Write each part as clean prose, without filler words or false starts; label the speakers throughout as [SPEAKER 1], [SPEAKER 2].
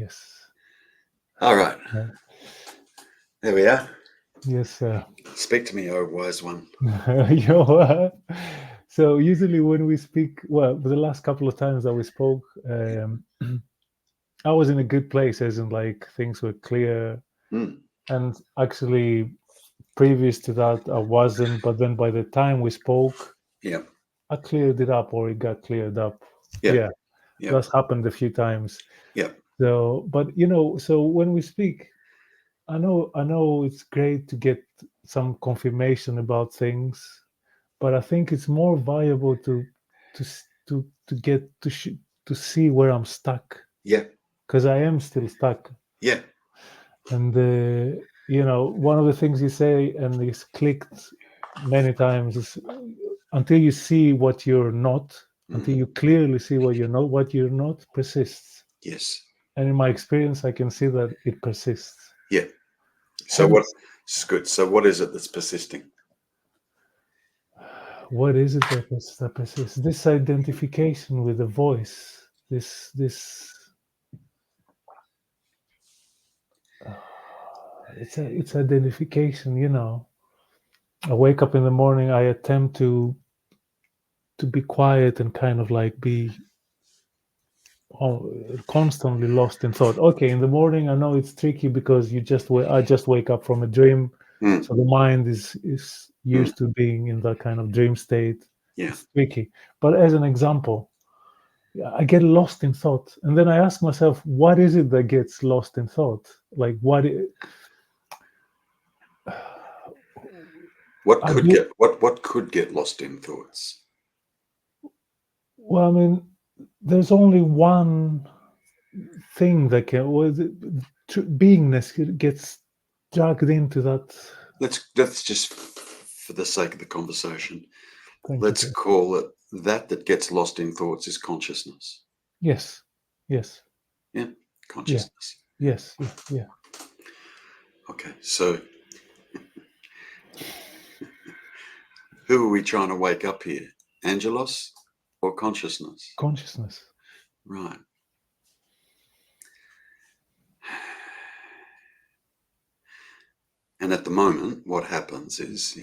[SPEAKER 1] Yes.
[SPEAKER 2] All right.
[SPEAKER 1] Yeah.
[SPEAKER 2] There we are.
[SPEAKER 1] Yes.
[SPEAKER 2] Speak to me, O wise one.
[SPEAKER 1] So usually when we speak, well, the last couple of times that we spoke, I was in a good place, as in like things were clear,
[SPEAKER 2] Mm.
[SPEAKER 1] and actually previous to that I wasn't. But then by the time we spoke,
[SPEAKER 2] Yeah.
[SPEAKER 1] I cleared it up, or it got cleared up.
[SPEAKER 2] Yeah.
[SPEAKER 1] Yeah,
[SPEAKER 2] Yeah.
[SPEAKER 1] that's happened a few times.
[SPEAKER 2] Yeah.
[SPEAKER 1] So, but so when we speak, I know it's great to get some confirmation about things, but I think it's more viable to get to see where I'm stuck,
[SPEAKER 2] Yeah.
[SPEAKER 1] because I am still stuck.
[SPEAKER 2] Yeah.
[SPEAKER 1] And one of the things you say, and it's clicked many times, is until you see what you're not, until
[SPEAKER 2] Mm.
[SPEAKER 1] you clearly see what you're not persists.
[SPEAKER 2] Yes.
[SPEAKER 1] And in my experience, I can see that it persists.
[SPEAKER 2] Yeah. So what?
[SPEAKER 1] Hence,
[SPEAKER 2] It's good. So what is it that's persisting?
[SPEAKER 1] what is it that persists? This identification with the voice. This. Uh, it's identification. I wake up in the morning. I attempt to be quiet and kind of like be constantly lost in thought. Okay, in the morning, I know it's tricky because I just wake up from a dream,
[SPEAKER 2] Mm.
[SPEAKER 1] so the mind is
[SPEAKER 2] Mm.
[SPEAKER 1] used to being in that kind of dream state.
[SPEAKER 2] Yeah.
[SPEAKER 1] It's tricky. But as an example, I get lost in thought, and then I ask myself, what is it that gets lost in thought? Like
[SPEAKER 2] What
[SPEAKER 1] I
[SPEAKER 2] could
[SPEAKER 1] do.
[SPEAKER 2] get what could get lost in thoughts?
[SPEAKER 1] Well, I mean, there's only one thing that can. Well, beingness gets dragged into that.
[SPEAKER 2] Let's just, for the sake of the conversation,
[SPEAKER 1] Thank you,
[SPEAKER 2] let's
[SPEAKER 1] Terrence.
[SPEAKER 2] call it that gets lost in thoughts is consciousness.
[SPEAKER 1] Yes, yes,
[SPEAKER 2] Yeah.
[SPEAKER 1] yeah,
[SPEAKER 2] Consciousness.
[SPEAKER 1] yes, yeah, yeah.
[SPEAKER 2] Okay. So who are we trying to wake up here? Angelos or consciousness?
[SPEAKER 1] Consciousness.
[SPEAKER 2] Right. And at the moment, what happens is,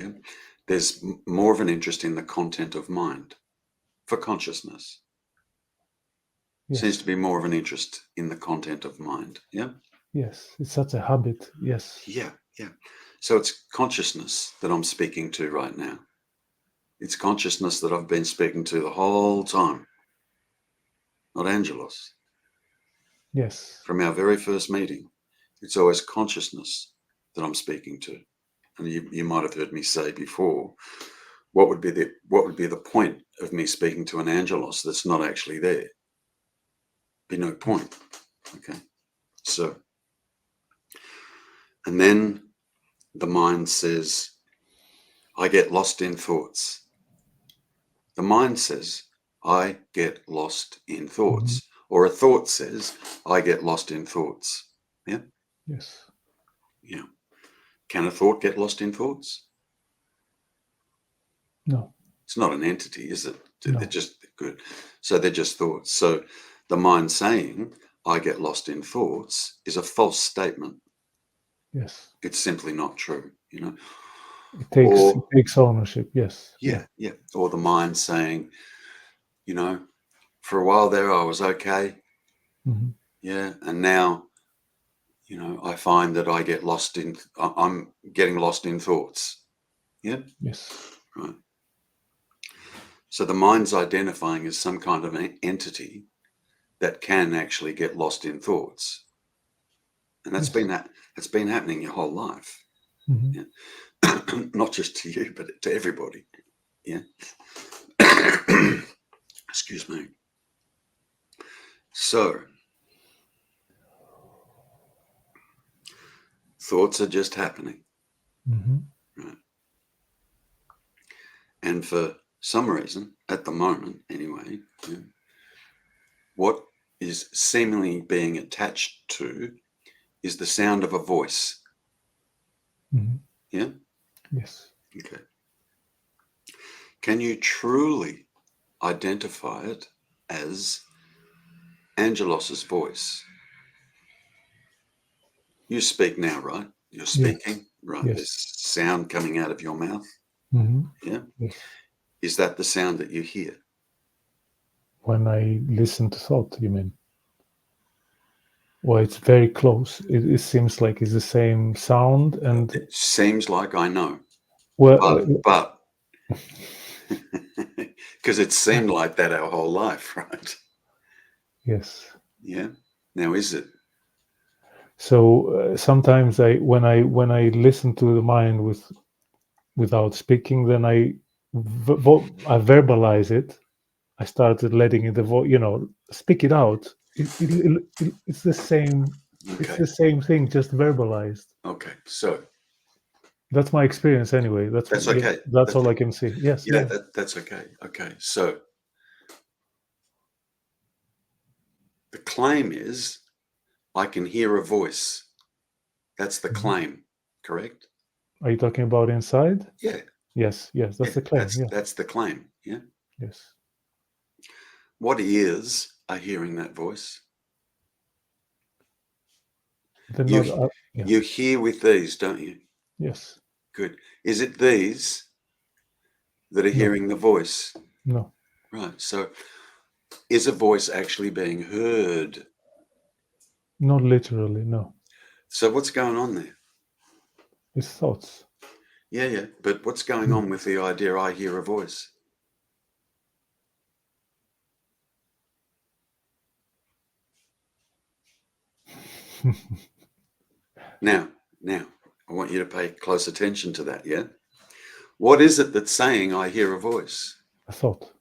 [SPEAKER 2] there's more of an interest in the content of mind for consciousness. Seems to
[SPEAKER 1] Yes,
[SPEAKER 2] be more of an interest in the content of mind. Yeah.
[SPEAKER 1] yes. It's such a habit. Yes,
[SPEAKER 2] Yeah. Yeah. So it's consciousness that I'm speaking to right now. It's consciousness that I've been speaking to the whole time, not Angelos.
[SPEAKER 1] yes,
[SPEAKER 2] From our very first meeting, it's always consciousness that I'm speaking to. And you might have heard me say before, what would be the point of me speaking to an Angelos that's not actually there? Be no point. Okay. So, and then the mind says, I get lost in thoughts. The mind says, I get lost in
[SPEAKER 1] hmm
[SPEAKER 2] thoughts. Or a thought says, I get lost in thoughts. Yeah.
[SPEAKER 1] yes.
[SPEAKER 2] Yeah. Can a thought get lost in thoughts?
[SPEAKER 1] No,
[SPEAKER 2] It's not an entity, is it? They're
[SPEAKER 1] no.
[SPEAKER 2] just good. So they're just thoughts. So the mind saying, I get lost in thoughts is a false statement.
[SPEAKER 1] Yes.
[SPEAKER 2] It's simply not true,
[SPEAKER 1] It
[SPEAKER 2] Or,
[SPEAKER 1] takes ownership. Yes, yeah.
[SPEAKER 2] yeah, yeah. Or the mind saying, you know, for a while there I was okay.
[SPEAKER 1] hmm
[SPEAKER 2] Yeah. And now, I find that I'm getting lost in thoughts. Yeah.
[SPEAKER 1] Yes,
[SPEAKER 2] Right. So the mind's identifying as some kind of an entity that can actually get lost in thoughts. And that's
[SPEAKER 1] yes.
[SPEAKER 2] been that that's been happening your whole life.
[SPEAKER 1] hmm
[SPEAKER 2] Yeah. Not just to you, but to everybody. Yeah. Excuse me. So thoughts are just happening.
[SPEAKER 1] hmm
[SPEAKER 2] Right? And for some reason, at the moment anyway, what is seemingly being attached to is the sound of a voice.
[SPEAKER 1] hmm
[SPEAKER 2] Yeah.
[SPEAKER 1] Yes.
[SPEAKER 2] Okay. Can you truly identify it as Angelos's voice? You speak now, right? You're
[SPEAKER 1] Yes.
[SPEAKER 2] speaking, right?
[SPEAKER 1] Yes.
[SPEAKER 2] There's sound coming out of your mouth.
[SPEAKER 1] Hmm.
[SPEAKER 2] Yeah.
[SPEAKER 1] Yes.
[SPEAKER 2] Is that the sound that you hear?
[SPEAKER 1] When I listen to thought, you mean? Well, it's very close. It seems like it's the same sound, and
[SPEAKER 2] It seems like I know,
[SPEAKER 1] well,
[SPEAKER 2] but because it seemed like that our whole life, right?
[SPEAKER 1] yes.
[SPEAKER 2] Yeah. Now, is it?
[SPEAKER 1] So sometimes when I listen to the mind without speaking, then I verbalize it. I started letting it speak it out. It's the same. It's
[SPEAKER 2] Okay.
[SPEAKER 1] the same thing, just verbalized.
[SPEAKER 2] Okay. So
[SPEAKER 1] That's my experience anyway. That's
[SPEAKER 2] that's
[SPEAKER 1] yeah,
[SPEAKER 2] okay.
[SPEAKER 1] that's
[SPEAKER 2] That's
[SPEAKER 1] all I can see. Yes,
[SPEAKER 2] yeah.
[SPEAKER 1] yeah.
[SPEAKER 2] That's okay. Okay. So the claim is I can hear a voice. That's the
[SPEAKER 1] Mhm.
[SPEAKER 2] claim, correct?
[SPEAKER 1] Are you talking about inside?
[SPEAKER 2] Yeah.
[SPEAKER 1] Yes, yes. That's
[SPEAKER 2] Yeah.
[SPEAKER 1] the claim. Yeah,
[SPEAKER 2] That's the claim. Yeah.
[SPEAKER 1] yes.
[SPEAKER 2] What ears are hearing that voice?
[SPEAKER 1] They're
[SPEAKER 2] You
[SPEAKER 1] not. Yeah.
[SPEAKER 2] you hear with these, don't you?
[SPEAKER 1] Yes.
[SPEAKER 2] Good. Is it these that are
[SPEAKER 1] No.
[SPEAKER 2] hearing the voice?
[SPEAKER 1] No.
[SPEAKER 2] Right. So is a voice actually being heard?
[SPEAKER 1] Not literally. No.
[SPEAKER 2] So what's going on there?
[SPEAKER 1] It's thoughts.
[SPEAKER 2] Yeah, yeah. But what's going
[SPEAKER 1] Mm.
[SPEAKER 2] on with the idea I hear a voice? Now, I want you to pay close attention to that, yeah? What is it that's saying I hear a voice?
[SPEAKER 1] A thought.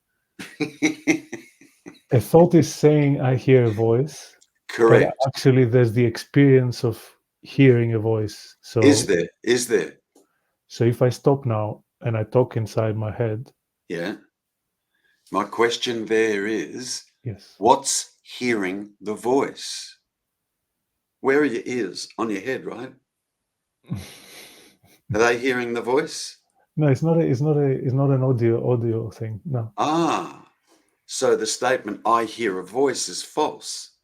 [SPEAKER 1] A thought is saying I hear a voice, but
[SPEAKER 2] Correct.
[SPEAKER 1] actually there's the experience of hearing a voice.
[SPEAKER 2] Is
[SPEAKER 1] So
[SPEAKER 2] there? Is there?
[SPEAKER 1] so if I stop now and I talk inside my head,
[SPEAKER 2] Yeah. My question there is,
[SPEAKER 1] yes.
[SPEAKER 2] what's hearing the voice? Where are your ears? On your head, right? Are they hearing the voice?
[SPEAKER 1] No, it's not an audio thing. No.
[SPEAKER 2] Ah, so the statement I hear a voice is false.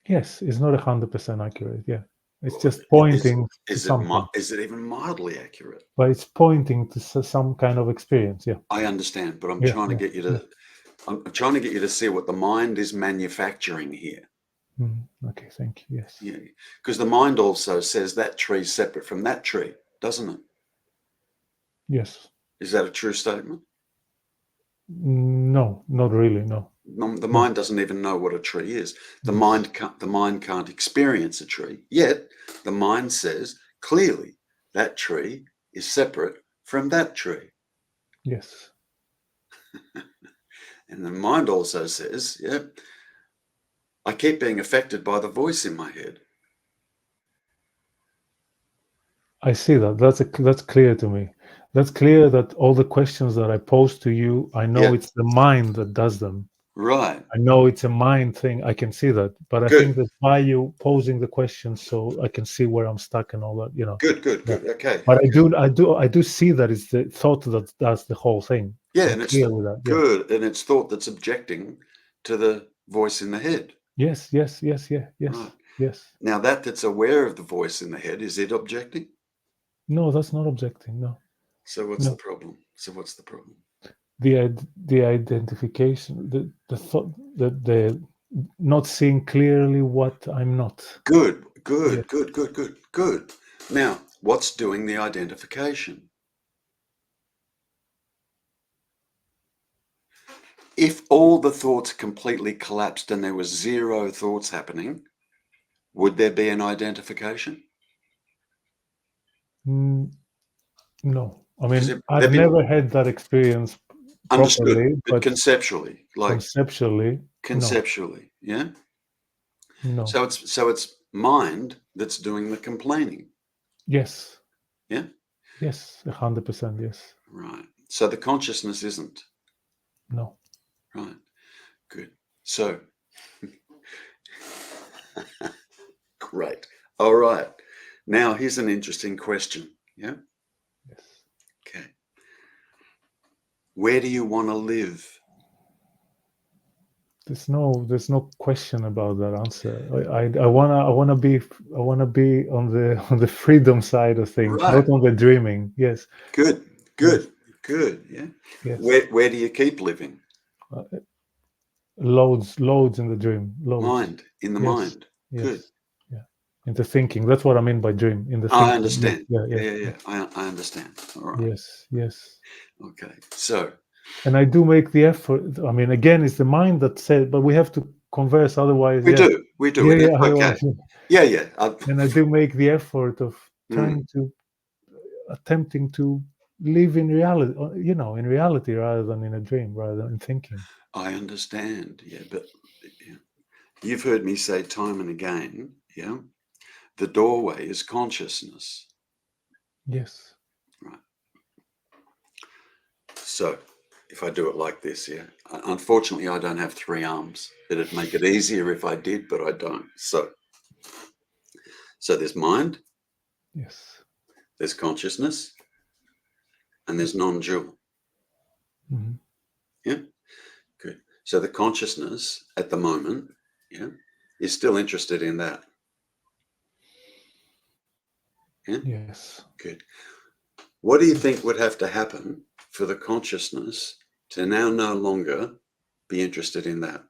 [SPEAKER 1] Yes, it's not 100% accurate. Yeah. It's
[SPEAKER 2] Or
[SPEAKER 1] just pointing to
[SPEAKER 2] is
[SPEAKER 1] something,
[SPEAKER 2] is it even mildly accurate?
[SPEAKER 1] but it's pointing to some kind of experience. Yeah.
[SPEAKER 2] I understand, but I'm
[SPEAKER 1] Yeah.
[SPEAKER 2] trying to
[SPEAKER 1] Yeah.
[SPEAKER 2] get you
[SPEAKER 1] Yeah.
[SPEAKER 2] to I'm trying to get you to see what the mind is manufacturing here.
[SPEAKER 1] Okay. Thank you. Yes.
[SPEAKER 2] Yeah, because the mind also says that tree's separate from that tree, doesn't it?
[SPEAKER 1] Yes.
[SPEAKER 2] Is that a true statement?
[SPEAKER 1] No, not really. No.
[SPEAKER 2] The
[SPEAKER 1] No.
[SPEAKER 2] mind doesn't even know what a tree is.
[SPEAKER 1] Yes.
[SPEAKER 2] The mind can't experience a tree. Yet the mind says clearly that tree is separate from that tree.
[SPEAKER 1] Yes.
[SPEAKER 2] And the mind also says, yeah, I keep being affected by the voice in my head.
[SPEAKER 1] I see that. That's clear to me. That's clear that all the questions that I pose to you, I know
[SPEAKER 2] Yeah,
[SPEAKER 1] it's the mind that does them.
[SPEAKER 2] right.
[SPEAKER 1] I know it's a mind thing. I can see that. But I think
[SPEAKER 2] Good,
[SPEAKER 1] that by you posing the questions, so I can see where I'm stuck and all that.
[SPEAKER 2] good, good,
[SPEAKER 1] Yeah.
[SPEAKER 2] good. Okay,
[SPEAKER 1] But
[SPEAKER 2] okay.
[SPEAKER 1] I do see that it's the thought that does the whole thing.
[SPEAKER 2] Yeah,
[SPEAKER 1] I'm
[SPEAKER 2] and it's
[SPEAKER 1] clear with that. Yeah.
[SPEAKER 2] good, and it's thought that's objecting to the voice in the head.
[SPEAKER 1] Yes. Yes. Yes. Yeah.
[SPEAKER 2] Right.
[SPEAKER 1] Yes. Yes.
[SPEAKER 2] Now that's aware of the voice in the head, is it objecting?
[SPEAKER 1] No, that's not objecting. No.
[SPEAKER 2] So what's the
[SPEAKER 1] No.
[SPEAKER 2] problem? So what's the problem?
[SPEAKER 1] The identification, the thought, the not seeing clearly what I'm not.
[SPEAKER 2] Good,
[SPEAKER 1] Yes.
[SPEAKER 2] good, good, good, good, good. Now, what's doing the identification? If all the thoughts completely collapsed and there was zero thoughts happening, would there be an identification?
[SPEAKER 1] Mm, no. I
[SPEAKER 2] Because
[SPEAKER 1] mean, I've
[SPEAKER 2] they've been
[SPEAKER 1] never had that experience
[SPEAKER 2] understood,
[SPEAKER 1] properly,
[SPEAKER 2] but
[SPEAKER 1] but
[SPEAKER 2] conceptually, like
[SPEAKER 1] conceptually, no.
[SPEAKER 2] conceptually, yeah.
[SPEAKER 1] No.
[SPEAKER 2] So it's mind that's doing the complaining,
[SPEAKER 1] Yes.
[SPEAKER 2] yeah.
[SPEAKER 1] Yes. 100%. Yes.
[SPEAKER 2] Right. So the consciousness isn't.
[SPEAKER 1] No.
[SPEAKER 2] Right. Good. So great. All right. Now here's an interesting question. Yeah.
[SPEAKER 1] Yes.
[SPEAKER 2] Okay. Where do you want to live?
[SPEAKER 1] there's no question about that answer. I wanna be on the freedom side of things,
[SPEAKER 2] Right.
[SPEAKER 1] not on the dreaming. Yes,
[SPEAKER 2] Good.
[SPEAKER 1] yes,
[SPEAKER 2] Good. Good. Yeah.
[SPEAKER 1] yes.
[SPEAKER 2] Where do you keep living?
[SPEAKER 1] Uh, loads in the dream. Loads.
[SPEAKER 2] Mind. In the
[SPEAKER 1] Yes,
[SPEAKER 2] mind. Good.
[SPEAKER 1] yes, yeah. Into thinking. That's what I mean by dream. In the
[SPEAKER 2] I
[SPEAKER 1] thinking. Yeah,
[SPEAKER 2] understand.
[SPEAKER 1] yeah, yeah,
[SPEAKER 2] Yeah. Yeah.
[SPEAKER 1] yeah.
[SPEAKER 2] Yeah. I understand. All right.
[SPEAKER 1] Yes, yes.
[SPEAKER 2] Okay. So
[SPEAKER 1] And I do make the effort. I mean, again, it's the mind that said, but we have to converse. Otherwise,
[SPEAKER 2] we
[SPEAKER 1] yeah,
[SPEAKER 2] do. We do.
[SPEAKER 1] yeah,
[SPEAKER 2] And
[SPEAKER 1] yeah.
[SPEAKER 2] it's okay.
[SPEAKER 1] Otherwise,
[SPEAKER 2] Yeah. Yeah.
[SPEAKER 1] and I do make the effort of
[SPEAKER 2] Mm,
[SPEAKER 1] trying to attempting to live in reality, in reality rather than in a dream, rather than in thinking.
[SPEAKER 2] I understand. Yeah. But yeah, you've heard me say time and again. Yeah. The doorway is consciousness.
[SPEAKER 1] Yes.
[SPEAKER 2] Right. So if I do it like this, yeah. Unfortunately, I don't have 3 arms. It'd make it easier if I did, but I don't. So there's mind,
[SPEAKER 1] Yes.
[SPEAKER 2] there's consciousness, and there's non-dual.
[SPEAKER 1] Mhm.
[SPEAKER 2] Yeah. Good. So the consciousness at the moment, yeah, is still interested in that. Yeah.
[SPEAKER 1] Yes.
[SPEAKER 2] Good. What do you think would have to happen for the consciousness to now no longer be interested in that?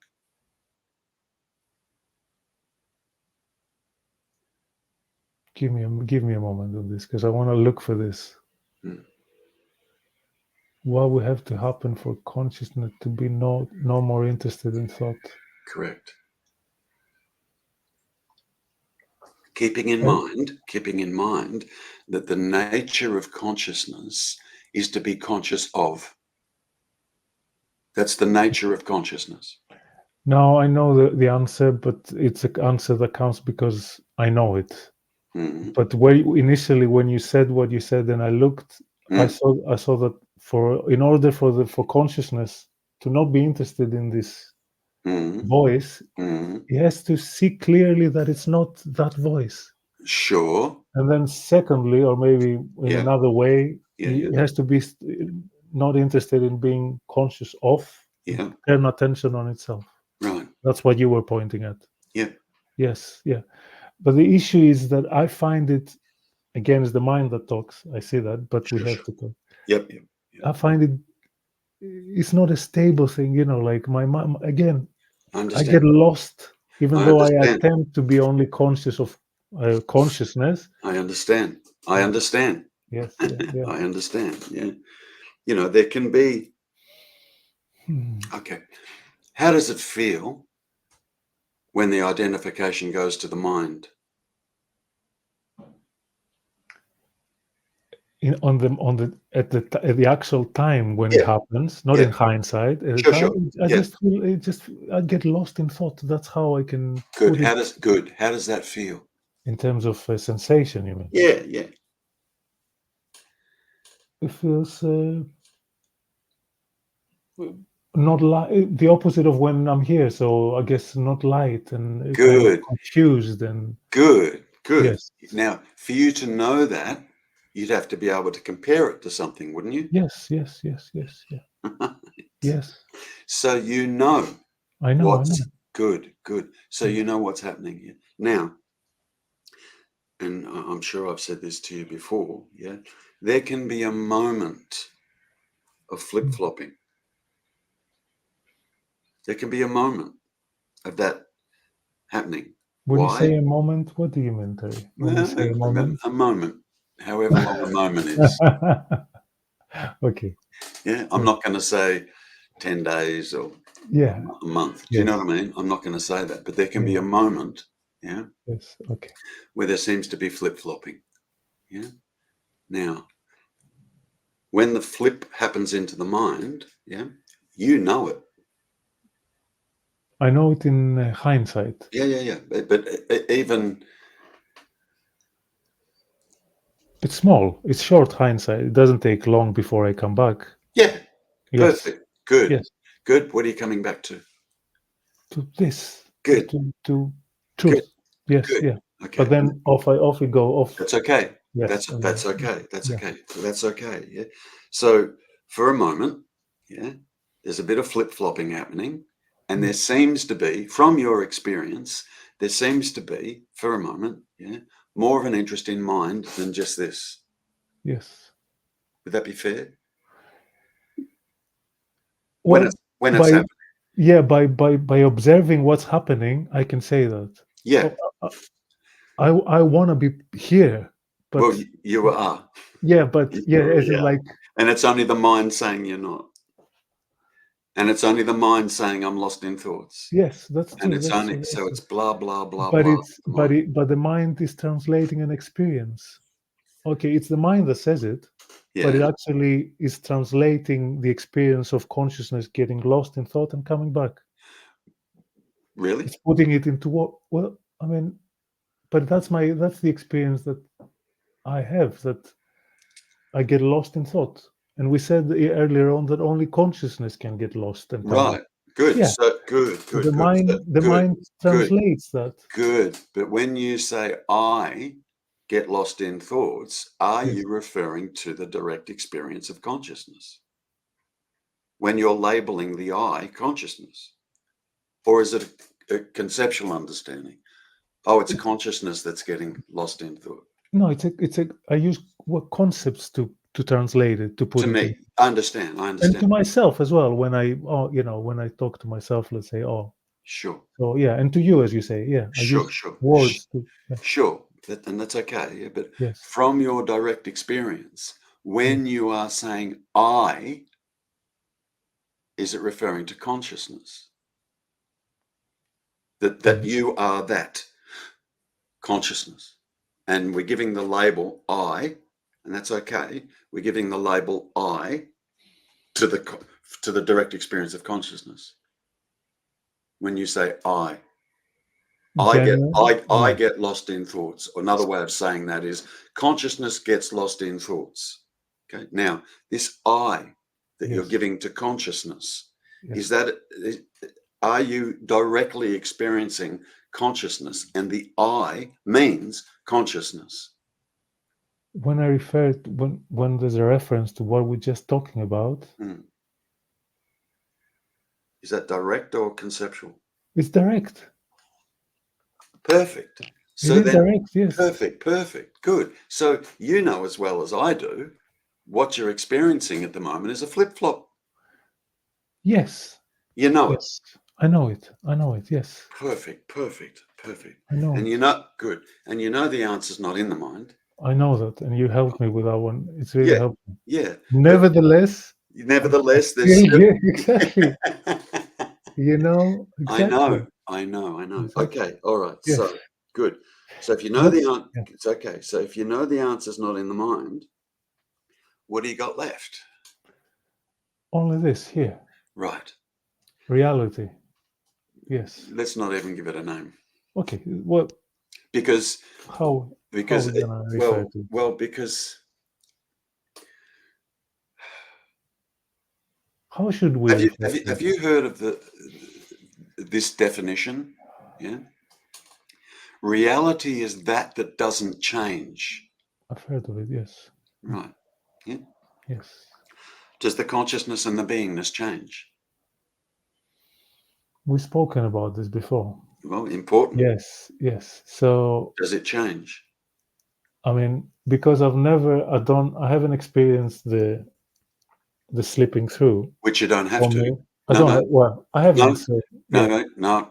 [SPEAKER 1] Give me a moment of this because I want to look for this.
[SPEAKER 2] Hmm.
[SPEAKER 1] What would have to happen for consciousness to be no more interested in thought?
[SPEAKER 2] Correct. Keeping in
[SPEAKER 1] And
[SPEAKER 2] mind that the nature of consciousness is to be conscious of. That's the nature of consciousness.
[SPEAKER 1] now I know the answer, but it's an answer that comes because I know it.
[SPEAKER 2] Mm,
[SPEAKER 1] But initially when you said what you said, and I looked, I
[SPEAKER 2] mm,
[SPEAKER 1] saw that in order for consciousness to not be interested in this
[SPEAKER 2] mm,
[SPEAKER 1] voice,
[SPEAKER 2] mm.
[SPEAKER 1] he has to see clearly that it's not that voice.
[SPEAKER 2] Sure.
[SPEAKER 1] And then secondly, or maybe in
[SPEAKER 2] Yeah.
[SPEAKER 1] another way,
[SPEAKER 2] Yeah.
[SPEAKER 1] he
[SPEAKER 2] Yeah.
[SPEAKER 1] has to be not interested in being conscious of,
[SPEAKER 2] Yeah.
[SPEAKER 1] turn attention on itself.
[SPEAKER 2] Right.
[SPEAKER 1] That's what you were pointing at.
[SPEAKER 2] Yeah.
[SPEAKER 1] Yes, yeah. But the issue is that I find it, again, it's the mind that talks. I see that, but we
[SPEAKER 2] Sure.
[SPEAKER 1] have
[SPEAKER 2] Sure.
[SPEAKER 1] to talk.
[SPEAKER 2] Yep. Yep. Yep.
[SPEAKER 1] I find it's not a stable thing, like my mom, again,
[SPEAKER 2] I
[SPEAKER 1] I
[SPEAKER 2] understand.
[SPEAKER 1] get lost, even
[SPEAKER 2] I
[SPEAKER 1] though I
[SPEAKER 2] understand.
[SPEAKER 1] attempt to be only conscious of consciousness.
[SPEAKER 2] I understand. I
[SPEAKER 1] Yeah.
[SPEAKER 2] understand.
[SPEAKER 1] Yes, yeah, yeah.
[SPEAKER 2] I understand. Yeah. There can be.
[SPEAKER 1] Hmm.
[SPEAKER 2] Okay. How does it feel when the identification goes to the mind?
[SPEAKER 1] At the actual time when it
[SPEAKER 2] Yeah.
[SPEAKER 1] happens, not
[SPEAKER 2] Yeah.
[SPEAKER 1] in hindsight. At the
[SPEAKER 2] Sure.
[SPEAKER 1] time,
[SPEAKER 2] Sure.
[SPEAKER 1] I
[SPEAKER 2] Yeah.
[SPEAKER 1] just feel I get lost in thought. That's how I can
[SPEAKER 2] Good.
[SPEAKER 1] put it
[SPEAKER 2] How does that feel?
[SPEAKER 1] in terms of sensation. You mean
[SPEAKER 2] Yeah. Yeah.
[SPEAKER 1] it feels not light, the opposite of when I'm here. So I guess not light and kind of
[SPEAKER 2] Good.
[SPEAKER 1] confused and
[SPEAKER 2] Good. Good.
[SPEAKER 1] yes,
[SPEAKER 2] Now, for you to know that, you'd have to be able to compare it to something, wouldn't you?
[SPEAKER 1] yes, yes, yes, yes, yeah, yes.
[SPEAKER 2] So you know
[SPEAKER 1] I know, I know.
[SPEAKER 2] what's good. Good. So
[SPEAKER 1] Yeah.
[SPEAKER 2] you know what's happening here. Now, and I'm sure I've said this to you before, yeah, there can be a moment of flip
[SPEAKER 1] Mm.
[SPEAKER 2] flopping. There can be a moment of that happening.
[SPEAKER 1] When you
[SPEAKER 2] Why?
[SPEAKER 1] say a moment, what do you mean, Terry? When you
[SPEAKER 2] Well,
[SPEAKER 1] say a moment?
[SPEAKER 2] a moment, however long a moment is.
[SPEAKER 1] Okay.
[SPEAKER 2] Yeah, I'm
[SPEAKER 1] Yeah.
[SPEAKER 2] not going to say 10 days or
[SPEAKER 1] Yeah.
[SPEAKER 2] a month. Do you know
[SPEAKER 1] Yes.
[SPEAKER 2] what I mean? I'm not going to say that, but there can be
[SPEAKER 1] Yeah.
[SPEAKER 2] a moment, yeah,
[SPEAKER 1] Yes. Okay.
[SPEAKER 2] where there seems to be flip flopping. Yeah. Now, when the flip happens into the mind, yeah, you know it.
[SPEAKER 1] I know it in hindsight.
[SPEAKER 2] Yeah, yeah, yeah. But even,
[SPEAKER 1] It's small. It's short hindsight. It doesn't take long before I come back.
[SPEAKER 2] yeah,
[SPEAKER 1] Yes.
[SPEAKER 2] perfect. Good,
[SPEAKER 1] Yes.
[SPEAKER 2] good. What are you coming back to?
[SPEAKER 1] To this.
[SPEAKER 2] Good,
[SPEAKER 1] To
[SPEAKER 2] good,
[SPEAKER 1] truth. Yes.
[SPEAKER 2] good.
[SPEAKER 1] Yeah. But
[SPEAKER 2] Okay,
[SPEAKER 1] then off we go. Off.
[SPEAKER 2] that's okay.
[SPEAKER 1] Yes. And
[SPEAKER 2] That's
[SPEAKER 1] then,
[SPEAKER 2] okay. That's
[SPEAKER 1] yeah.
[SPEAKER 2] okay. That's okay. Yeah. So for a moment, yeah, there's a bit of flip flopping happening. And there seems to be, from your experience, there seems to be, for a moment, more of an interest in mind than just this.
[SPEAKER 1] Yes.
[SPEAKER 2] Would that be fair?
[SPEAKER 1] Well,
[SPEAKER 2] When it's
[SPEAKER 1] by
[SPEAKER 2] happening.
[SPEAKER 1] yeah, by observing what's happening, I can say that.
[SPEAKER 2] Yeah.
[SPEAKER 1] I want to be here,
[SPEAKER 2] Well,
[SPEAKER 1] but
[SPEAKER 2] you are.
[SPEAKER 1] yeah, but
[SPEAKER 2] You
[SPEAKER 1] yeah, as in
[SPEAKER 2] really are.
[SPEAKER 1] like,
[SPEAKER 2] And it's only the mind saying you're not. And it's only the mind saying I'm lost in thoughts.
[SPEAKER 1] yes, that's
[SPEAKER 2] And
[SPEAKER 1] true.
[SPEAKER 2] it's
[SPEAKER 1] That's
[SPEAKER 2] only,
[SPEAKER 1] true. That's
[SPEAKER 2] so
[SPEAKER 1] true.
[SPEAKER 2] it's blah, blah, blah,
[SPEAKER 1] But
[SPEAKER 2] blah.
[SPEAKER 1] it's
[SPEAKER 2] The mind.
[SPEAKER 1] but the mind is translating an experience. Okay, it's the mind that says it, but it
[SPEAKER 2] Yeah.
[SPEAKER 1] actually is translating the experience of consciousness getting lost in thought and coming back.
[SPEAKER 2] Really?
[SPEAKER 1] It's putting it into what? Well, I mean, but that's the experience that I have, that I get lost in thought. And we said earlier on that only consciousness can get lost and come back.
[SPEAKER 2] Right. Good.
[SPEAKER 1] Yeah.
[SPEAKER 2] So good.
[SPEAKER 1] So the
[SPEAKER 2] So,
[SPEAKER 1] mind
[SPEAKER 2] good.
[SPEAKER 1] translates that.
[SPEAKER 2] Good. But when you say I get lost in thoughts, are
[SPEAKER 1] Yes.
[SPEAKER 2] you referring to the direct experience of consciousness? When you're labeling the I consciousness? Or is it a conceptual understanding? Oh, it's consciousness that's getting lost in thought.
[SPEAKER 1] No, it's a. I use what concepts to translate it, to put
[SPEAKER 2] To
[SPEAKER 1] it in,
[SPEAKER 2] me, I understand.
[SPEAKER 1] and to myself as well. When when I talk to myself, let's say, oh,
[SPEAKER 2] Sure.
[SPEAKER 1] so yeah, and to you, as you say, yeah, I use
[SPEAKER 2] Sure.
[SPEAKER 1] words to, yeah,
[SPEAKER 2] Sure. And that's okay. Yeah, but
[SPEAKER 1] yes,
[SPEAKER 2] from your direct experience,
[SPEAKER 1] yes,
[SPEAKER 2] when you are saying I, is it referring to consciousness? That
[SPEAKER 1] yes,
[SPEAKER 2] you are that consciousness. And we're giving the label I, and that's okay. We're giving the label I to the direct experience of consciousness. When you say I
[SPEAKER 1] yeah.
[SPEAKER 2] get lost in thoughts. Another way of saying that is consciousness gets lost in thoughts. Okay. Now, this I that you're
[SPEAKER 1] Yes,
[SPEAKER 2] giving to consciousness,
[SPEAKER 1] yes.
[SPEAKER 2] is that are you directly experiencing consciousness? And the I means consciousness.
[SPEAKER 1] When I refer to, when there's a reference to what we're just talking about,
[SPEAKER 2] Mm. Is that direct or conceptual?
[SPEAKER 1] it's direct.
[SPEAKER 2] Perfect.
[SPEAKER 1] It
[SPEAKER 2] So
[SPEAKER 1] is
[SPEAKER 2] then,
[SPEAKER 1] direct. Yes,
[SPEAKER 2] perfect, good. So you know as well as I do, what you're experiencing at the moment is a flip-flop.
[SPEAKER 1] yes,
[SPEAKER 2] You know it.
[SPEAKER 1] yes. I know it. I know it. Yes,
[SPEAKER 2] Perfect.
[SPEAKER 1] I know
[SPEAKER 2] And
[SPEAKER 1] it.
[SPEAKER 2] you know, good. And you know the answer's not in the mind.
[SPEAKER 1] I know that, and you helped me with that one. It's really
[SPEAKER 2] Yeah,
[SPEAKER 1] helpful.
[SPEAKER 2] yeah. But
[SPEAKER 1] Nevertheless, I
[SPEAKER 2] nevertheless, there's
[SPEAKER 1] still
[SPEAKER 2] still.
[SPEAKER 1] get exactly. Exactly,
[SPEAKER 2] I know.
[SPEAKER 1] exactly.
[SPEAKER 2] Okay, all right.
[SPEAKER 1] Yes,
[SPEAKER 2] So good. So if you know the
[SPEAKER 1] that's
[SPEAKER 2] answer,
[SPEAKER 1] yeah.
[SPEAKER 2] it's okay. So if you know the answer's not in the mind, what do you got left?
[SPEAKER 1] Only this here,
[SPEAKER 2] Right.
[SPEAKER 1] reality. Yes.
[SPEAKER 2] Let's not even give it a name
[SPEAKER 1] Okay. Well,
[SPEAKER 2] because
[SPEAKER 1] how we gonna refer to it?
[SPEAKER 2] because
[SPEAKER 1] How should we refer to
[SPEAKER 2] have
[SPEAKER 1] it?
[SPEAKER 2] you heard of this definition? Yeah. Reality is that doesn't change.
[SPEAKER 1] I've heard of it. Yes.
[SPEAKER 2] Right. Yeah.
[SPEAKER 1] Yes.
[SPEAKER 2] Does the consciousness and the beingness change?
[SPEAKER 1] We've spoken about this before.
[SPEAKER 2] Well, important.
[SPEAKER 1] Yes. Yes. So
[SPEAKER 2] Does it change?
[SPEAKER 1] I mean, because I haven't experienced the slipping through
[SPEAKER 2] Which you don't have
[SPEAKER 1] for
[SPEAKER 2] to.
[SPEAKER 1] me. I
[SPEAKER 2] No,
[SPEAKER 1] don't
[SPEAKER 2] no,
[SPEAKER 1] have, well, I
[SPEAKER 2] no,
[SPEAKER 1] haven't. So yeah.
[SPEAKER 2] no.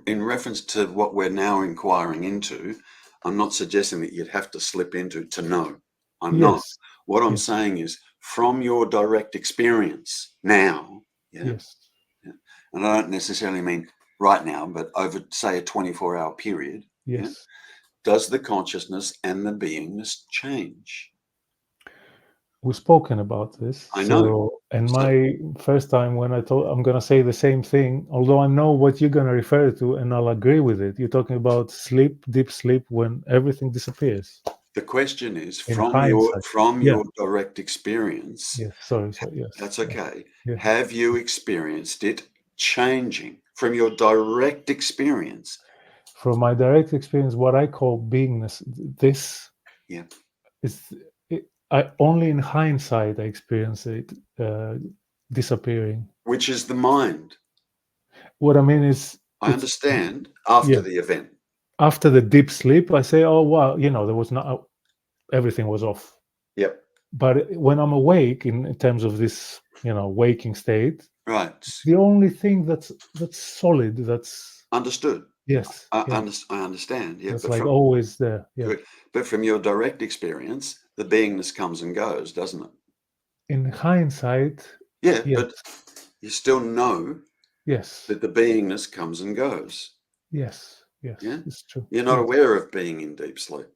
[SPEAKER 2] In reference to what we're now inquiring into, I'm not suggesting that you'd have to slip into to know. I'm not.
[SPEAKER 1] Yes.
[SPEAKER 2] What I'm
[SPEAKER 1] Yes.
[SPEAKER 2] saying is from your direct experience now, yeah,
[SPEAKER 1] Yes.
[SPEAKER 2] yeah. And I don't necessarily mean right now, but over, say, a 24-hour period, yeah,
[SPEAKER 1] Yes.
[SPEAKER 2] does the consciousness and the beingness change?
[SPEAKER 1] We've spoken about this.
[SPEAKER 2] I know.
[SPEAKER 1] So, and
[SPEAKER 2] So
[SPEAKER 1] my first time when I told, I'm going to say the same thing, although I know what you're going to refer to and I'll agree with it. You're talking about sleep, deep sleep, when everything disappears
[SPEAKER 2] the question is
[SPEAKER 1] in hindsight.
[SPEAKER 2] from
[SPEAKER 1] Yeah.
[SPEAKER 2] your direct experience.
[SPEAKER 1] Yes. Sorry. Yes.
[SPEAKER 2] That's
[SPEAKER 1] Yeah.
[SPEAKER 2] okay.
[SPEAKER 1] Yeah.
[SPEAKER 2] Have you experienced it changing from your direct experience?
[SPEAKER 1] From my direct experience, what I call beingness, this
[SPEAKER 2] Yeah.
[SPEAKER 1] is, I only in hindsight I experience it disappearing.
[SPEAKER 2] Which is the mind.
[SPEAKER 1] What I mean is,
[SPEAKER 2] I
[SPEAKER 1] it's
[SPEAKER 2] understand after
[SPEAKER 1] yeah.
[SPEAKER 2] the event.
[SPEAKER 1] After the deep sleep, I say, "Oh wow, there was not everything was off."
[SPEAKER 2] Yep.
[SPEAKER 1] But when I'm awake, in terms of this, waking state,
[SPEAKER 2] Right.
[SPEAKER 1] the only thing that's solid, that's
[SPEAKER 2] Understood.
[SPEAKER 1] yes, yeah,
[SPEAKER 2] I understand. Yeah.
[SPEAKER 1] that's
[SPEAKER 2] But
[SPEAKER 1] like
[SPEAKER 2] from
[SPEAKER 1] always there. Yeah.
[SPEAKER 2] good. But from your direct experience, the beingness comes and goes, doesn't it?
[SPEAKER 1] In hindsight,
[SPEAKER 2] Yeah.
[SPEAKER 1] yes,
[SPEAKER 2] But you still know
[SPEAKER 1] yes,
[SPEAKER 2] that the beingness comes and goes.
[SPEAKER 1] yes,
[SPEAKER 2] Yeah.
[SPEAKER 1] yes. It's true.
[SPEAKER 2] You're not
[SPEAKER 1] Yes.
[SPEAKER 2] aware of being in deep sleep.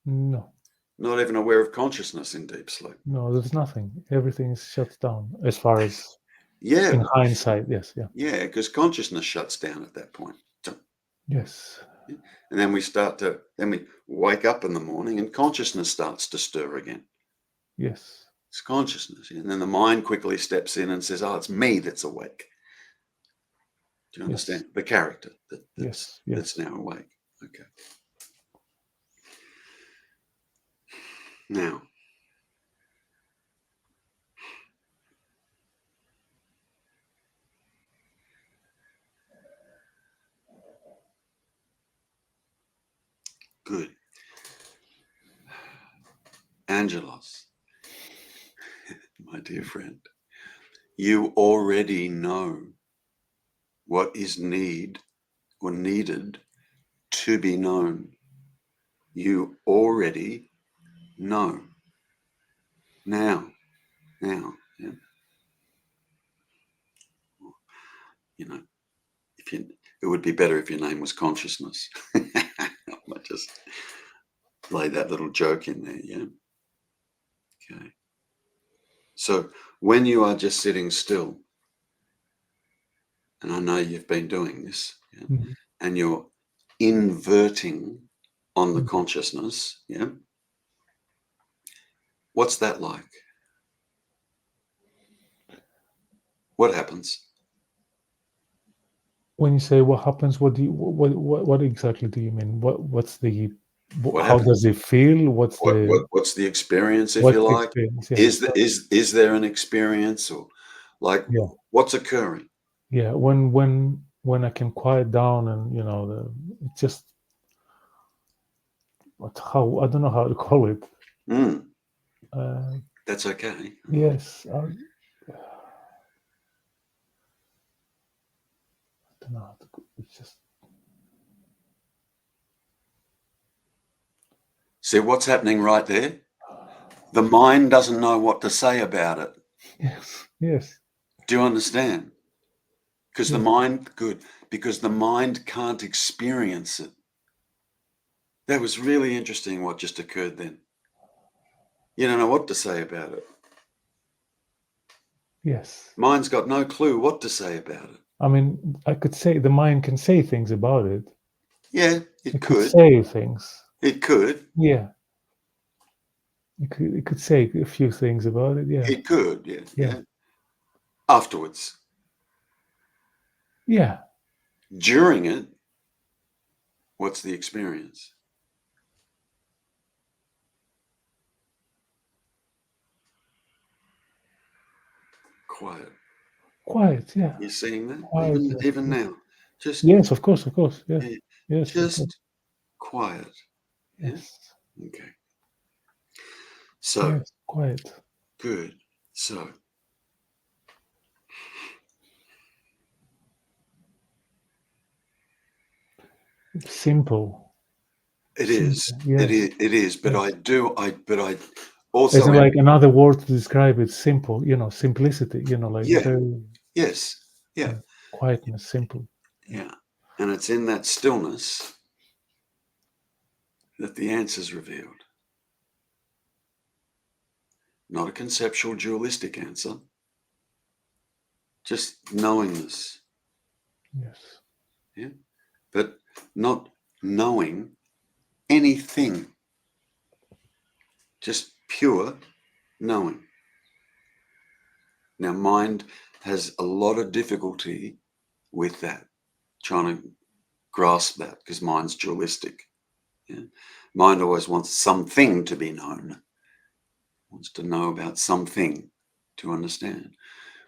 [SPEAKER 1] No,
[SPEAKER 2] Not even aware of consciousness in deep sleep.
[SPEAKER 1] no. There's nothing. Everything is shut down as far as
[SPEAKER 2] Yeah.
[SPEAKER 1] in hindsight. Yes. Yeah.
[SPEAKER 2] Yeah. Because consciousness shuts down at that point.
[SPEAKER 1] Yes.
[SPEAKER 2] And then then we wake up in the morning and consciousness starts to stir again.
[SPEAKER 1] Yes.
[SPEAKER 2] It's consciousness. And then the mind quickly steps in and says, oh, it's me that's awake. Do you
[SPEAKER 1] Yes.
[SPEAKER 2] understand? The character
[SPEAKER 1] Yes.
[SPEAKER 2] that's
[SPEAKER 1] Yes.
[SPEAKER 2] now awake. Okay. Now, good. Angelos, my dear friend, you already know what is needed to be known. You already know. Now, yeah. You know, it would be better if your name was consciousness. I might just lay that little joke in there, yeah. Okay. So when you are just sitting still, and I know you've been doing this, yeah,
[SPEAKER 1] Mhm.
[SPEAKER 2] and you're inverting on the
[SPEAKER 1] Mhm.
[SPEAKER 2] consciousness, yeah, what's that like? What happens?
[SPEAKER 1] When you say what happens, what exactly do you mean? What's the
[SPEAKER 2] What
[SPEAKER 1] how
[SPEAKER 2] happens?
[SPEAKER 1] does it feel?
[SPEAKER 2] What's the experience, if you
[SPEAKER 1] What's the
[SPEAKER 2] like?
[SPEAKER 1] experience? Yeah.
[SPEAKER 2] Is there an experience, or like
[SPEAKER 1] Yeah.
[SPEAKER 2] what's occurring?
[SPEAKER 1] Yeah. When I can quiet down, and it's just how I don't know how to call it.
[SPEAKER 2] Mm,
[SPEAKER 1] Uh,
[SPEAKER 2] that's okay.
[SPEAKER 1] yes. I don't know how to. It's just
[SPEAKER 2] See what's happening right there? The mind doesn't know what to say about it.
[SPEAKER 1] yes. Yes.
[SPEAKER 2] Do you understand? Because
[SPEAKER 1] Yes.
[SPEAKER 2] because the mind can't experience it. That was really interesting what just occurred then. You don't know what to say about it.
[SPEAKER 1] Yes.
[SPEAKER 2] Mind's got no clue what to say about it.
[SPEAKER 1] I mean, I could say the mind can say things about it.
[SPEAKER 2] Yeah, it
[SPEAKER 1] It could
[SPEAKER 2] could.
[SPEAKER 1] say things.
[SPEAKER 2] It could.
[SPEAKER 1] Yeah. It could say a few things about it. Yeah.
[SPEAKER 2] It could. Yeah,
[SPEAKER 1] Yeah.
[SPEAKER 2] yeah. Afterwards.
[SPEAKER 1] Yeah.
[SPEAKER 2] During it, what's the experience? Quiet.
[SPEAKER 1] Quiet. Yeah.
[SPEAKER 2] You seeing that?
[SPEAKER 1] Quiet. Yes.
[SPEAKER 2] Even
[SPEAKER 1] Yes.
[SPEAKER 2] now. Just
[SPEAKER 1] Yes. Of course. Of course. Yes.
[SPEAKER 2] yeah,
[SPEAKER 1] Yes. Of course.
[SPEAKER 2] just quiet. Yeah.
[SPEAKER 1] Yes.
[SPEAKER 2] Okay. So
[SPEAKER 1] Yes. Quiet.
[SPEAKER 2] good. So
[SPEAKER 1] Simple.
[SPEAKER 2] it is.
[SPEAKER 1] Simple. Yes.
[SPEAKER 2] It is. But
[SPEAKER 1] Yes.
[SPEAKER 2] but I also
[SPEAKER 1] Isn't
[SPEAKER 2] am.
[SPEAKER 1] like another word to describe it. Simple. Simplicity. Like
[SPEAKER 2] Yeah.
[SPEAKER 1] very
[SPEAKER 2] Yes. Yeah.
[SPEAKER 1] yeah, quietness. Simple.
[SPEAKER 2] Yeah. And it's in that stillness that the answer's revealed. Not a conceptual dualistic answer. Just knowingness.
[SPEAKER 1] Yes.
[SPEAKER 2] Yeah. But not knowing anything. Just pure knowing. Now, mind has a lot of difficulty with that, trying to grasp that, because mind's dualistic. Yeah? Mind always wants something to be known, wants to know about something to understand.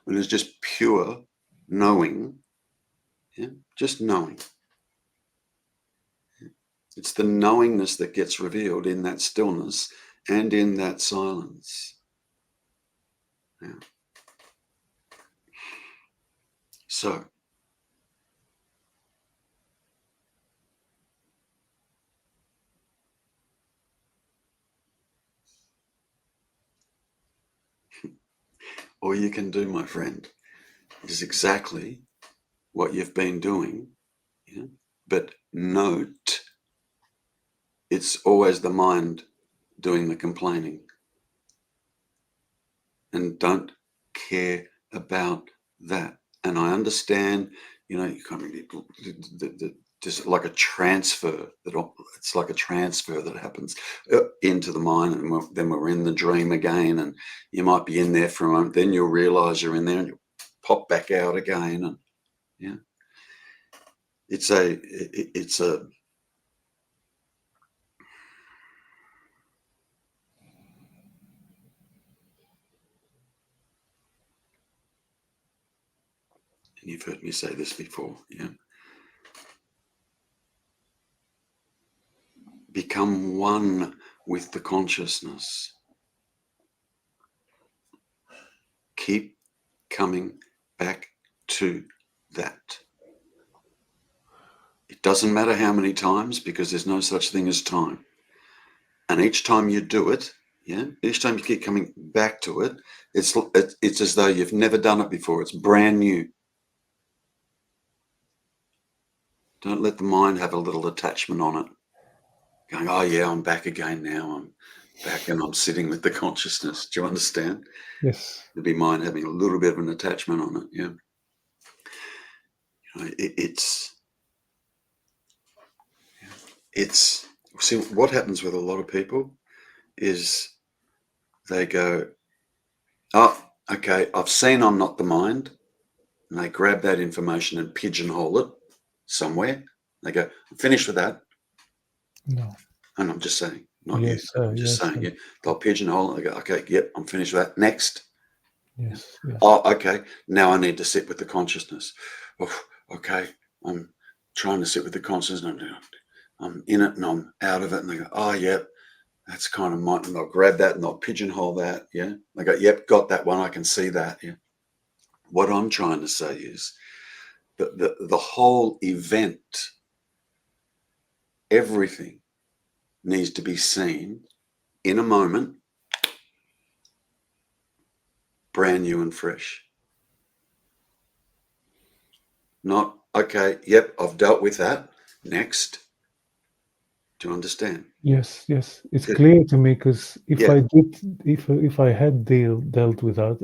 [SPEAKER 2] When it's just pure knowing, Yeah, just knowing. It's the knowingness that gets revealed in that stillness and in that silence. Yeah. So, all you can do, my friend, is exactly what you've been doing. Yeah? But note, it's always the mind doing the complaining. And don't care about that. And I understand, you kind of just like a transfer it's like a transfer that happens into the mind, and then we're in the dream again, and you might be in there for a moment, then you'll realize you're in there, and you'll pop back out again, and yeah, it's a and you've heard me say this before, yeah. Become one with the consciousness. Keep coming back to that. It doesn't matter how many times, because there's no such thing as time. And each time you do it, yeah, each time you keep coming back to it, it's as though you've never done it before. It's brand new. Don't let the mind have a little attachment on it, going, oh yeah, I'm back again now. I'm back and I'm sitting with the consciousness. Do you understand?
[SPEAKER 1] Yes.
[SPEAKER 2] It'd be mind having a little bit of an attachment on it, yeah. It's see, what happens with a lot of people is they go, oh, okay, I've seen I'm not the mind. And they grab that information and pigeonhole it somewhere. They go, I'm finished with that.
[SPEAKER 1] No.
[SPEAKER 2] And I'm just saying, not you,
[SPEAKER 1] Yes,
[SPEAKER 2] but
[SPEAKER 1] sir.
[SPEAKER 2] I'm just
[SPEAKER 1] Yes,
[SPEAKER 2] saying,
[SPEAKER 1] sir.
[SPEAKER 2] yeah. They'll pigeonhole it. They go, okay, yep, I'm finished with that. Next.
[SPEAKER 1] Yes. Yes.
[SPEAKER 2] Oh, okay, now I need to sit with the consciousness. Oh, okay, I'm trying to sit with the consciousness. I'm in it and I'm out of it. And they go, oh, yep, that's kind of mine. And they'll grab that and they'll pigeonhole that. Yeah. They go, yep, got that one. I can see that. Yeah. What I'm trying to say is that the whole event, everything needs to be seen in a moment, brand new and fresh. Not, okay, yep, I've dealt with that. Next. Do you understand?
[SPEAKER 1] Yes. Yes. It's
[SPEAKER 2] Good.
[SPEAKER 1] clear to me, because if
[SPEAKER 2] Yeah,
[SPEAKER 1] I did, if I had dealt with that,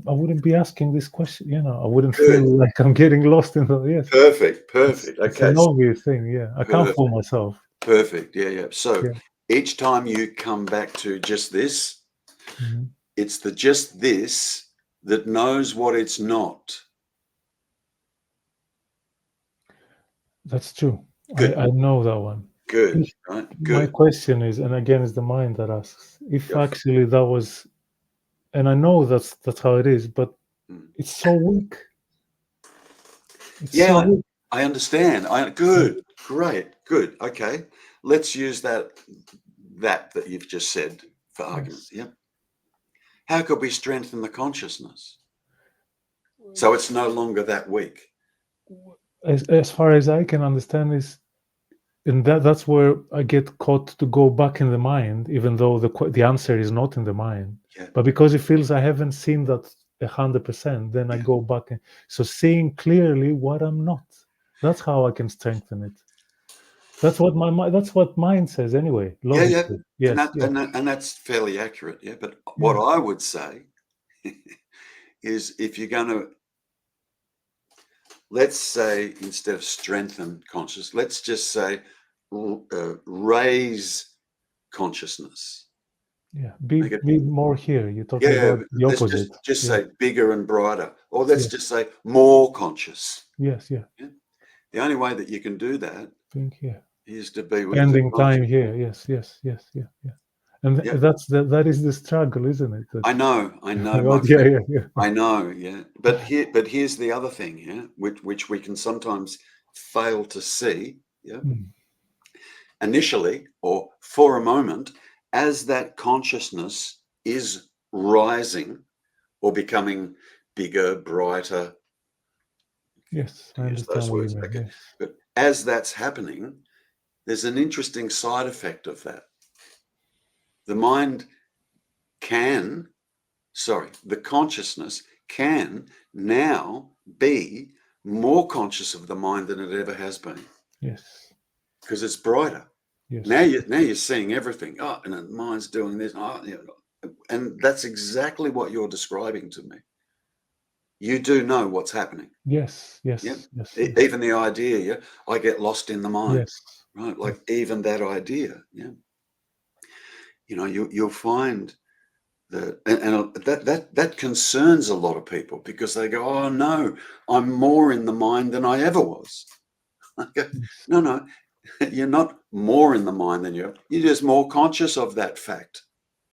[SPEAKER 1] I wouldn't be asking this question. I wouldn't
[SPEAKER 2] good.
[SPEAKER 1] feel like I'm getting lost in the. Yes.
[SPEAKER 2] Perfect.
[SPEAKER 1] It's
[SPEAKER 2] Okay,
[SPEAKER 1] an obvious thing. Yeah. I can't
[SPEAKER 2] perfect.
[SPEAKER 1] fool myself.
[SPEAKER 2] Perfect. Yeah. So
[SPEAKER 1] Yeah.
[SPEAKER 2] each time you come back to just this,
[SPEAKER 1] Mm-hmm.
[SPEAKER 2] it's the just this that knows what it's not.
[SPEAKER 1] That's true.
[SPEAKER 2] Good.
[SPEAKER 1] I know that one.
[SPEAKER 2] Good.
[SPEAKER 1] If
[SPEAKER 2] Right.
[SPEAKER 1] my
[SPEAKER 2] Good.
[SPEAKER 1] question is, and again, it's the mind that asks, if
[SPEAKER 2] Go for
[SPEAKER 1] actually that was, and I know that's how it is, but
[SPEAKER 2] it. Mm.
[SPEAKER 1] it's so weak. It's so
[SPEAKER 2] Yeah,
[SPEAKER 1] weak.
[SPEAKER 2] I understand.
[SPEAKER 1] Yeah.
[SPEAKER 2] Good. Great. Good. Okay. Let's use that you've just said for argument.
[SPEAKER 1] Yes.
[SPEAKER 2] Yeah. How could we strengthen the consciousness so it's no longer that weak?
[SPEAKER 1] As far as I can understand is, and that's where I get caught to go back in the mind, even though the answer is not in the mind.
[SPEAKER 2] Yeah.
[SPEAKER 1] But because it feels I haven't seen that 100%, then I
[SPEAKER 2] Yeah.
[SPEAKER 1] go back. So seeing clearly what I'm not, that's how I can strengthen it. That's what my mind. That's what mind says anyway.
[SPEAKER 2] Yeah.
[SPEAKER 1] Logically, yes, yes,
[SPEAKER 2] And that's fairly accurate. Yeah. But what
[SPEAKER 1] yeah.
[SPEAKER 2] I would say is, if you're going to, let's say, instead of strengthen consciousness, let's just say raise consciousness.
[SPEAKER 1] Yeah,
[SPEAKER 2] Make it,
[SPEAKER 1] be more here. You're talking
[SPEAKER 2] yeah,
[SPEAKER 1] about the
[SPEAKER 2] let's
[SPEAKER 1] opposite.
[SPEAKER 2] just
[SPEAKER 1] Yeah,
[SPEAKER 2] say bigger and brighter, or let's
[SPEAKER 1] yes,
[SPEAKER 2] just say more conscious.
[SPEAKER 1] yes, yeah.
[SPEAKER 2] Yeah? The only way that you can do that
[SPEAKER 1] Think here.
[SPEAKER 2] is to be with the
[SPEAKER 1] Spending time
[SPEAKER 2] conscious.
[SPEAKER 1] here. Yes, yes, yes, yeah, yeah. And
[SPEAKER 2] Yeah,
[SPEAKER 1] that is the struggle, isn't it?
[SPEAKER 2] I know, my
[SPEAKER 1] But yeah,
[SPEAKER 2] friend.
[SPEAKER 1] yeah, yeah.
[SPEAKER 2] I know, yeah. But here's the other thing, yeah, which we can sometimes fail to see, yeah.
[SPEAKER 1] Mm.
[SPEAKER 2] Initially, or for a moment, as that consciousness is rising or becoming bigger, brighter,
[SPEAKER 1] Yes, I
[SPEAKER 2] to use
[SPEAKER 1] understand
[SPEAKER 2] those
[SPEAKER 1] what you
[SPEAKER 2] words,
[SPEAKER 1] mean.
[SPEAKER 2] okay.
[SPEAKER 1] Yes.
[SPEAKER 2] But as that's happening, there's an interesting side effect of that. The mind can, the consciousness can now be more conscious of the mind than it ever has been
[SPEAKER 1] Yes.
[SPEAKER 2] because it's brighter.
[SPEAKER 1] Yes.
[SPEAKER 2] Now you're seeing everything. Oh, and the mind's doing this. Oh, you know, and that's exactly what you're describing to me. You do know what's happening.
[SPEAKER 1] Yes.
[SPEAKER 2] Yeah.
[SPEAKER 1] Yes. Yes. Yes.
[SPEAKER 2] Even the idea, yeah, I get lost in the mind,
[SPEAKER 1] Yes.
[SPEAKER 2] right?
[SPEAKER 1] Yes.
[SPEAKER 2] Like even that idea, yeah. You know, you'll find that, and that concerns a lot of people because they go, oh no, I'm more in the mind than I ever was. I go,
[SPEAKER 1] Yes.
[SPEAKER 2] no, you're not more in the mind than you're just more conscious of that fact.